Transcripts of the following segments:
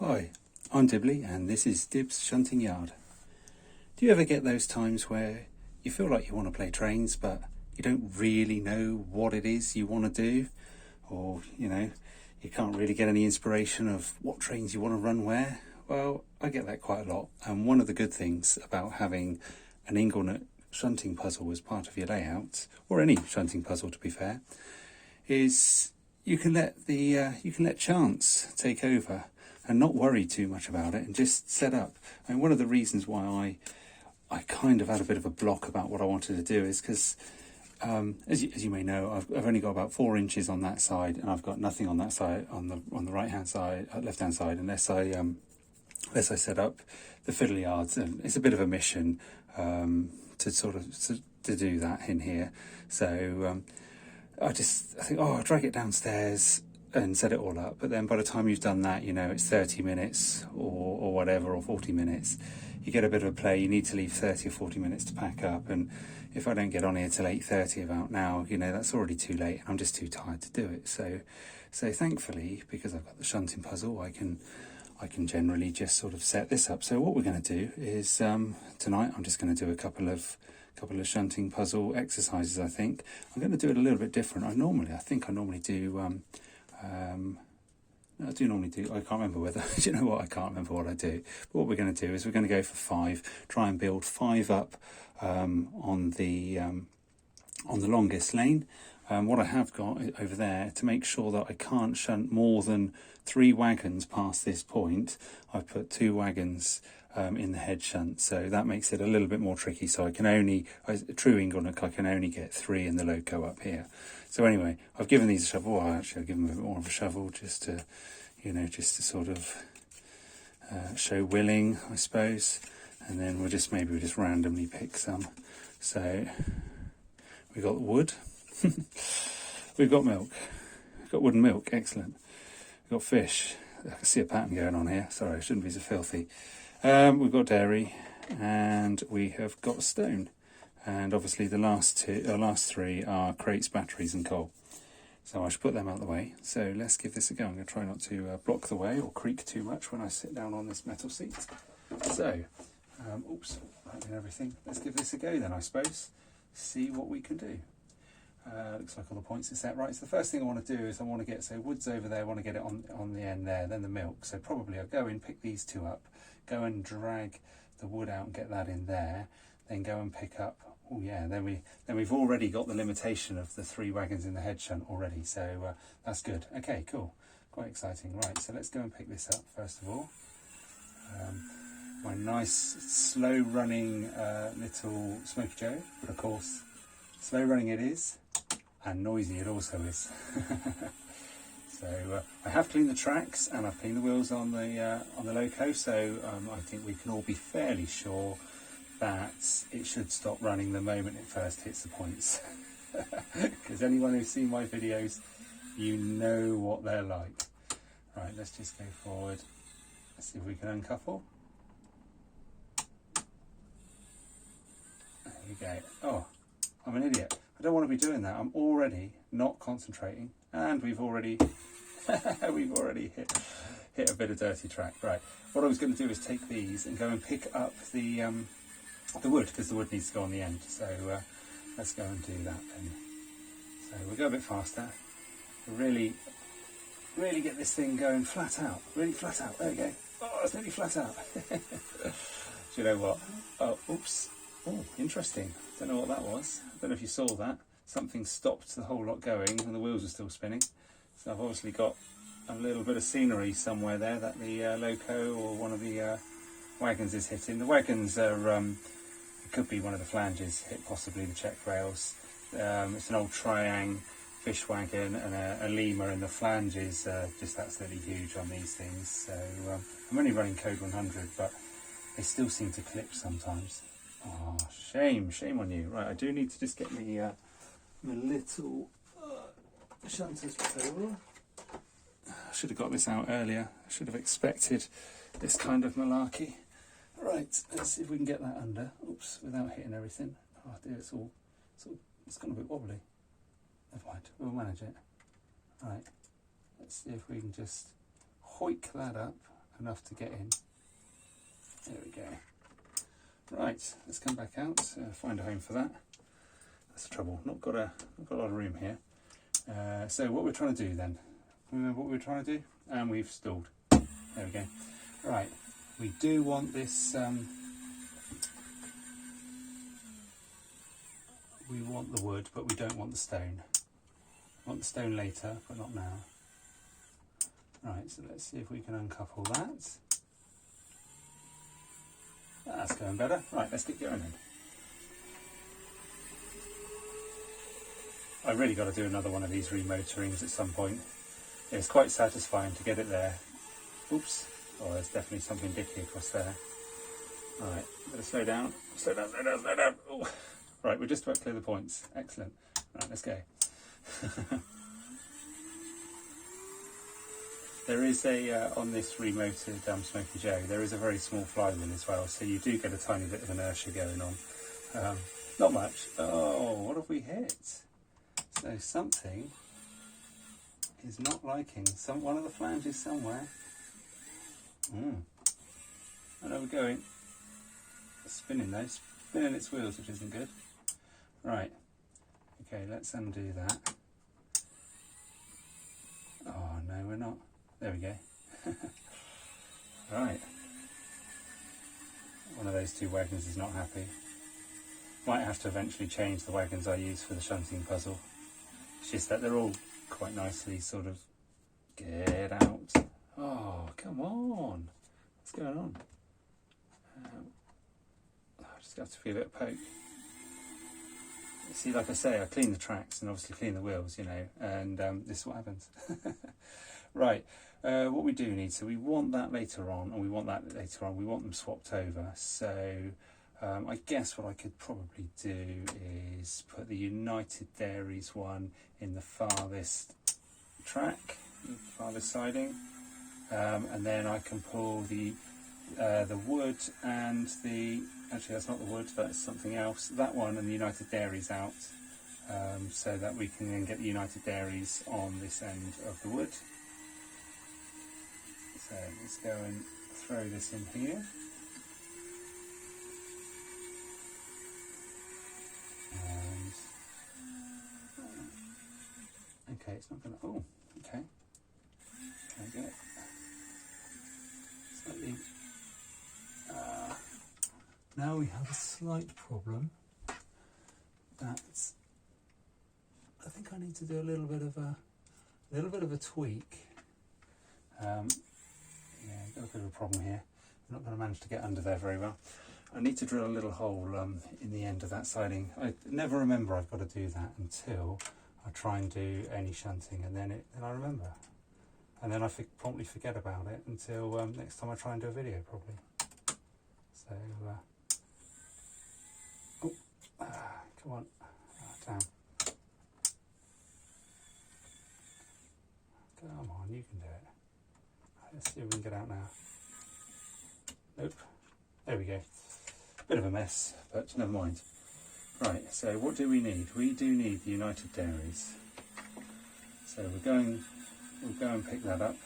Hi, I'm Dibley and this is Dib's Shunting Yard. Do you ever get those times where you feel like you want to play trains but you don't really know what it is you want to do? Or, you can't really get any inspiration of what trains you want to run where? Well, I get that quite a lot, and one of the good things about having an Inglenook shunting puzzle as part of your layout, or any shunting puzzle to be fair, is you can let chance take over and not worry too much about it and just set up. And one of the reasons why I kind of had a bit of a block about what I wanted to do is because, as you may know, I've only got about 4 inches on that side, and I've got nothing on that side, on the right hand side, left hand side, unless I set up the fiddle yards. And it's a bit of a mission to do that in here. So I think, I'll drag it downstairs and set it all up. But then by the time you've done that, it's 30 minutes or whatever, or 40 minutes. You get a bit of a play. You need to leave 30 or 40 minutes to pack up. And if I don't get on here till 8:30 about now, that's already too late. I'm just too tired to do it. So thankfully, because I've got the shunting puzzle, I can generally just sort of set this up. So what we're going to do is tonight I'm just going to do a couple of shunting puzzle exercises. I think I'm going to do it a little bit different. I normally do. I can't remember whether. Do you know what? I can't remember what I do. But what we're going to do is we're going to go for 5. Try and build 5 up on the longest lane. What I have got over there, to make sure that I can't shunt more than 3 wagons past this point, I've put 2 wagons in the head shunt, so that makes it a little bit more tricky. So I can only, true Inglenook, I can only get 3 in the loco up here. So anyway, I've given these a shovel. Well, actually, I've given them a bit more of a shovel just to sort of show willing, I suppose. And then we'll just randomly pick some. So we've got wood. We've got milk. We've got wood and milk. Excellent. We've got fish. I can see a pattern going on here. Sorry, I shouldn't be so filthy. We've got dairy, and we have got stone. And obviously the last 3 are crates, batteries and coal. So I should put them out of the way. So let's give this a go. I'm going to try not to block the way or creak too much when I sit down on this metal seat. So, right, everything. Let's give this a go then, I suppose. See what we can do. Looks like all the points are set right. So the first thing I want to do is I want to get, so wood's over there, I want to get it on the end there, then the milk. So probably I'll go in, pick these 2 up, go and drag the wood out and get that in there, then go and pick up, then we've already got the limitation of the 3 wagons in the head shunt already. So that's good. Okay, cool. Quite exciting. Right, so let's go and pick this up first of all. My nice slow running little Smoky Joe, but of course slow running it is, and noisy it also is. So I have cleaned the tracks and I've cleaned the wheels on the loco, so I think we can all be fairly sure that it should stop running the moment it first hits the points. Because anyone who's seen my videos, you know what they're like. Right, let's just go forward. Let's see if we can uncouple. There we go. Oh, I'm an idiot. I don't want to be doing that. I'm already not concentrating, and we've already hit a bit of dirty track. Right. What I was going to do is take these and go and pick up the wood, because the wood needs to go on the end. So let's go and do that then. So we'll go a bit faster. Really get this thing going flat out. Really flat out. There we go. Oh, it's nearly flat out. Do you know what? Oh, oops. Oh, interesting. Don't know what that was. I don't know if you saw that. Something stopped the whole lot going and the wheels are still spinning. So I've obviously got a little bit of scenery somewhere there that the loco or one of the wagons is hitting. The wagons are, it could be one of the flanges hit, possibly the check rails. It's an old Triang fish wagon and a lemur, and the flange is just absolutely huge on these things. So I'm only running code 100, but they still seem to clip sometimes. Oh, shame on you. Right, I do need to just get my little shunter's table. I should have got this out earlier. I should have expected this kind of malarkey. Right, let's see if we can get that under. Oops, without hitting everything. Oh dear, it's gone a bit wobbly. Never mind, we'll manage it. Right, let's see if we can just hoik that up enough to get in. There we go. Right, let's come back out, find a home for that. That's the trouble, not got a lot of room here. So what we're trying to do then, remember what we were trying to do? And we've stalled. There we go. Right, we do want this, we want the wood, but we don't want the stone. We want the stone later, but not now. Right, so let's see if we can uncouple that. That's going better. Right, let's get going then. I really got to do another one of these remotorings at some point. It's quite satisfying to get it there. Oops. Oh, there's definitely something dicky across there. Right, better slow down. Slow down, slow down, slow down. Ooh. Right, we're just about to clear the points. Excellent. Right, let's go. There is a, on this remoted Smoky Joe, there is a very small flywheel as well, so you do get a tiny bit of inertia going on. Not much. Oh, what have we hit? So something is not liking one of the flanges somewhere. I know we're going. It's spinning though, spinning its wheels, which isn't good. Right, okay, let's undo that. Oh no, we're not. There we go. Right. One of those two wagons is not happy. Might have to eventually change the wagons I use for the shunting puzzle. It's just that they're all quite nicely sort of... Get out. Oh, come on. What's going on? I just have to feel it poke. See, like I say, I clean the tracks and obviously clean the wheels, you know, and this is what happens. Right, what we do need, so we want that later on, and we want that later on, we want them swapped over. So I guess what I could probably do is put the United Dairies one in the farthest track, farthest siding, and then I can pull the wood and the, actually that's not the wood, that's something else, that one and the United Dairies out, so that we can then get the United Dairies on this end of the wood. So let's go and throw this in here. And, okay, it's not going to, oh, okay. There we go. Slightly. Now we have a slight problem. That's, I think I need to do a little bit of a tweak. Yeah, got a bit of a problem here. I'm not going to manage to get under there very well. I need to drill a little hole in the end of that siding. I never remember I've got to do that until I try and do any shunting, and then I remember. And then I promptly forget about it until next time I try and do a video, probably. So, come on, down. Come on, you can do it. Let's see if we can get out now. Nope. There we go. Bit of a mess, but never mind. Right, so what do we need? We do need the United Dairies. So we'll go and pick that up.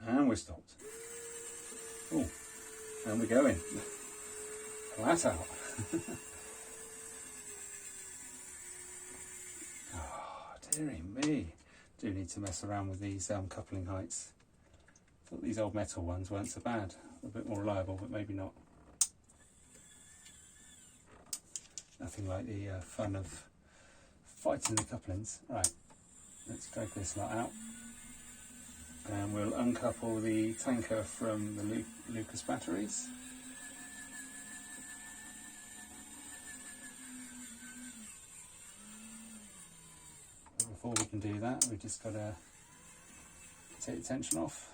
And we're stopped. Oh, and we're going. Flat out. Oh, dearie me. Do need to mess around with these coupling heights. Thought these old metal ones weren't so bad. A bit more reliable, but maybe not. Nothing like the fun of fighting the couplings. Right, let's drag this lot out. And we'll uncouple the tanker from the Lucas batteries. But before we can do that, we've just got to take the tension off.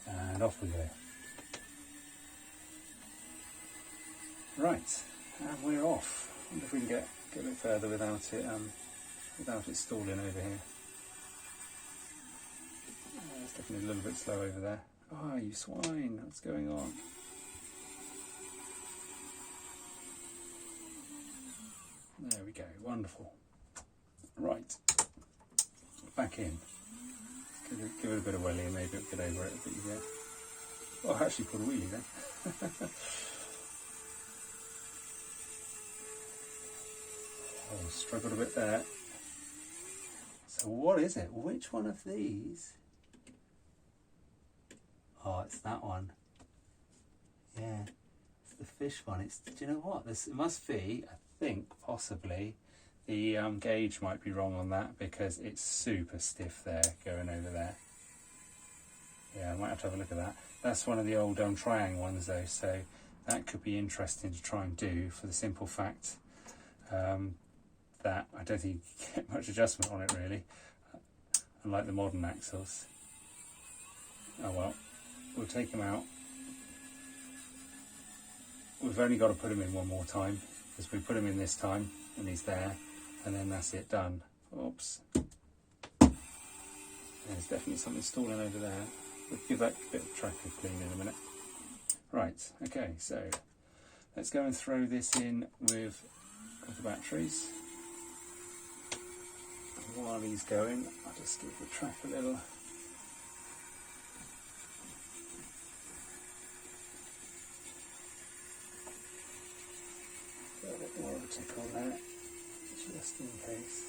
And off we go. Right, and we're off. I wonder if we can get a bit further without it stalling over here. It's definitely a little bit slow over there. Oh, you swine, what's going on? There we go, wonderful. Right, back in. Give it a bit of welly and maybe it'll get over it a bit easier. Oh, I actually put a wheelie there. Oh, struggled a bit there. So what is it? Which one of these? Oh, it's that one. Yeah, it's the fish one. It's, do you know what? This, it must be, I think, possibly, the gauge might be wrong on that because it's super stiff there, going over there. Yeah, I might have to have a look at that. That's one of the old triang ones though, so that could be interesting to try and do for the simple fact that I don't think you can get much adjustment on it really, unlike the modern axles. Oh well, we'll take him out. We've only got to put him in one more time, because we put him in this time and he's there, and then that's it, done. Oops. There's definitely something stalling over there. We'll give that a bit of track of clean in a minute. Right, okay, so let's go and throw this in with the batteries. While he's going, I'll just give the track a little. Get a bit more of a tickle there, just in case.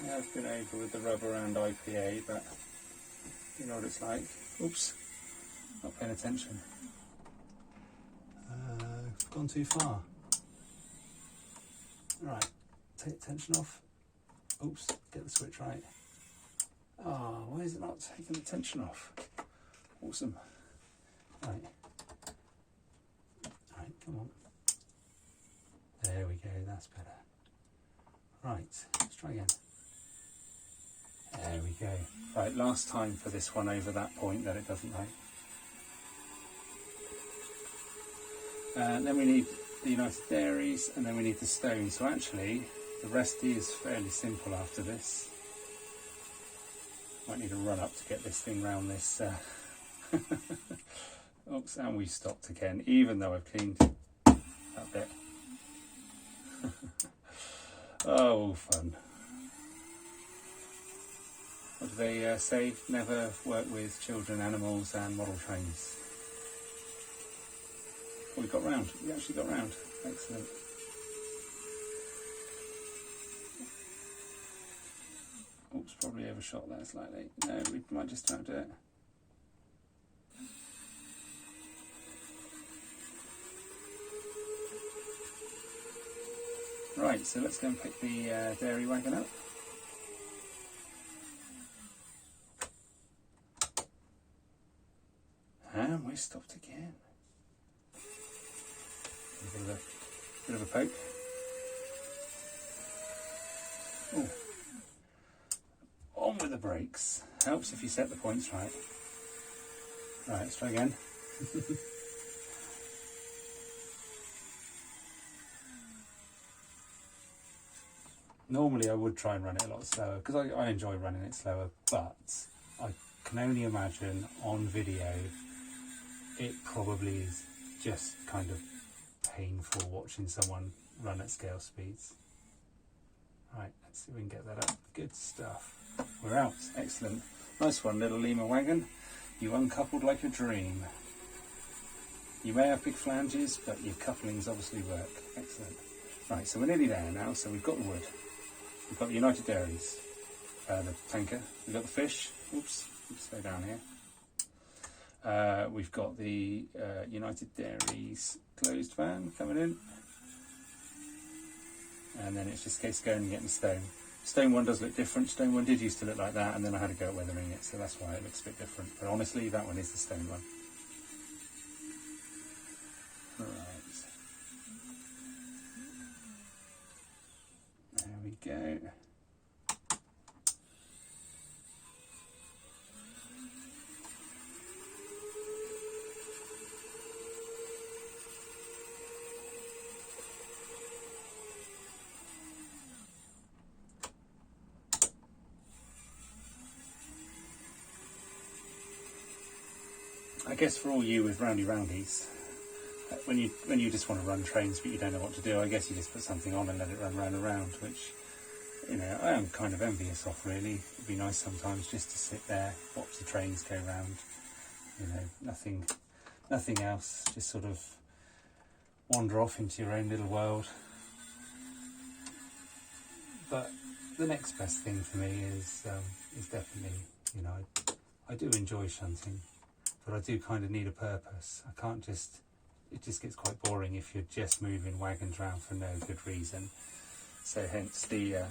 I have been over with the rubber and IPA, but you know what it's like. Oops, not paying attention. Gone too far. Right, take the tension off. Oops, get the switch right. Ah, why is it not taking the tension off? Awesome. Right. Right, come on. There we go, that's better. Right, let's try again. There we go. Right, last time for this one over that point that it doesn't like. Then we need the United Dairies, and then we need the stone. So actually, the rest is fairly simple after this. Might need a run up to get this thing round this. Oops, and we stopped again, even though I've cleaned that bit. Oh, fun. What do they say? Never work with children, animals and model trains. Oh, we got round. We actually got round. Excellent. Oops, probably overshot that slightly. No, we might just about do it. Right, so let's go and pick the dairy wagon up. And we stopped again. A bit of a poke. Ooh. On with the brakes. Helps if you set the points right. Right, let's try again. Normally I would try and run it a lot slower, because I enjoy running it slower, but I can only imagine on video it probably is just kind of painful watching someone run at scale speeds. Right, let's see if we can get that up. Good stuff. We're out. Excellent. Nice one, little Lima wagon. You uncoupled like a dream. You may have big flanges, but your couplings obviously work. Excellent. Right, so we're nearly there now. So we've got the wood. We've got the United Dairies, the tanker. We've got the fish. Oops, slow down here. We've got the United Dairies closed van coming in. And then it's just a case of going and getting the stone. Stone one does look different. Stone one did used to look like that, and then I had to go at weathering it, so that's why it looks a bit different. But honestly, that one is the stone one. Right. There we go. I guess for all you with roundy roundies, when you just want to run trains but you don't know what to do, I guess you just put something on and let it run round and round, which, you know, I am kind of envious of, really. It'd be nice sometimes just to sit there, watch the trains go round, you know, nothing else, just sort of wander off into your own little world. But the next best thing for me is definitely, you know, I do enjoy shunting, but I do kind of need a purpose. I can't just, it just gets quite boring if you're just moving wagons around for no good reason. So hence the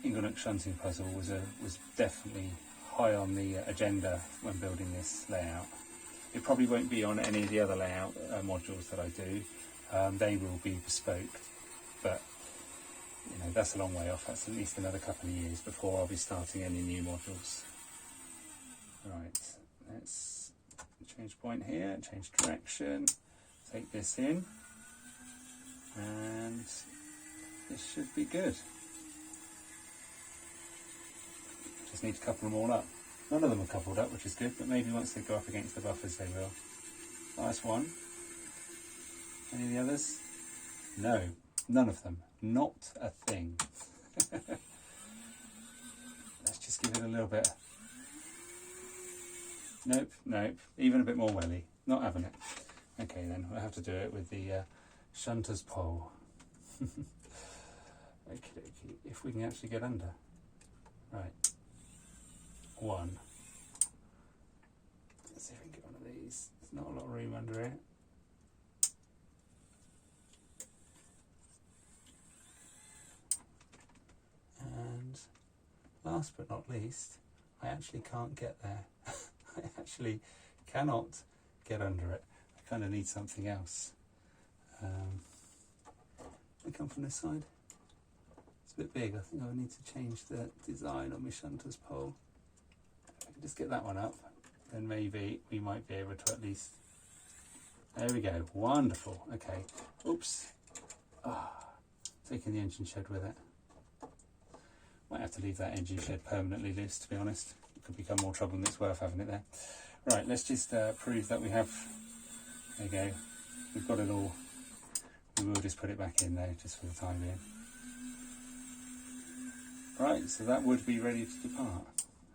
Inglenook Shunting puzzle was definitely high on the agenda when building this layout. It probably won't be on any of the other layout modules that I do. They will be bespoke, but you know, that's a long way off. That's at least another couple of years before I'll be starting any new modules. Right, let's change point here, change direction, take this in, and this should be good. Just need to couple them all up. None of them are coupled up, which is good, but maybe once they go up against the buffers they will. Nice one. Any of the others? No, none of them. Not a thing. Let's just give it a little bit. Nope, nope. Even a bit more welly. Not having it. Okay then, we'll have to do it with the shunter's pole. Okay, if we can actually get under. Right. One. Let's see if we can get one of these. There's not a lot of room under it. And last but not least, I actually can't get there. I actually cannot get under it. I kind of need something else. I come from this side. It's a bit big. I think I need to change the design on my shunter's pole. If I can just get that one up, then maybe we might be able to at least... There we go. Wonderful. Okay. Oops. Taking the engine shed with it. Might have to leave that engine shed permanently loose, to be honest. It could become more trouble than it's worth having it there. Right, let's just prove that we have... There you go. We've got it all. We will just put it back in there, just for the time being. Right, so that would be ready to depart.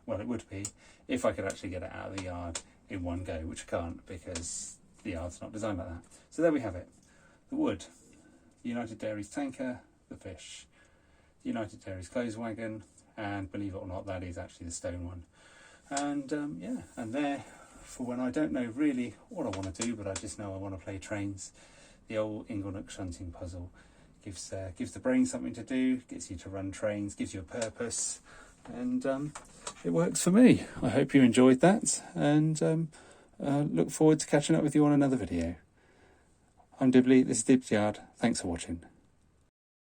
Well, it would be, if I could actually get it out of the yard in one go, which I can't, because the yard's not designed like that. So there we have it. The wood, the United Dairies tanker, the fish, the United Dairies clothes wagon, and believe it or not, that is actually the stone one. And yeah, and there, for when I don't know really what I want to do, but I just know I want to play trains, the old Inglenook Shunting puzzle gives the brain something to do, gets you to run trains, gives you a purpose, and it works for me. I hope you enjoyed that, and look forward to catching up with you on another video. I'm Dibley, this is Dib's Yard. Thanks for watching.